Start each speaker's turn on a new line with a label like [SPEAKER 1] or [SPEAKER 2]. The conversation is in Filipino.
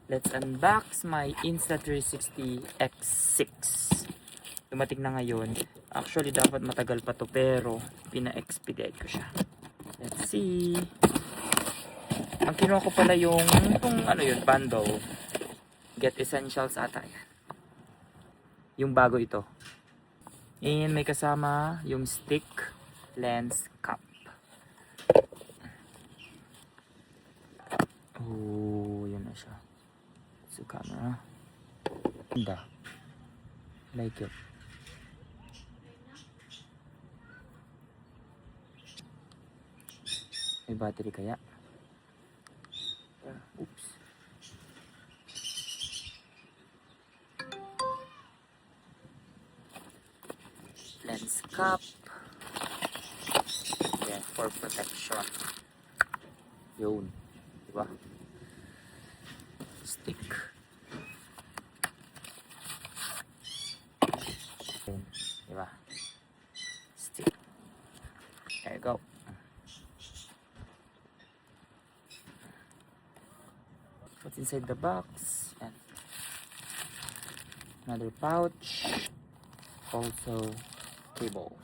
[SPEAKER 1] Let's unbox my Insta360 X6. Dumating na ngayon. Actually, dapat matagal pa to, pero pina-expedite ko siya. Let's see. Ang kinuha ko pala yung ano yun, bundle. Get Essentials ata yan. Yung bago ito. And may kasama yung stick lens cap. Oh, yun na siya. So, camera. Ganda. Like it. May battery kaya? Oops. Lens cap. Yeah, for protection. Yun. Diba? Stick. Yun. Diba? Stick. There you go. What's inside the box? And another pouch. Also cable.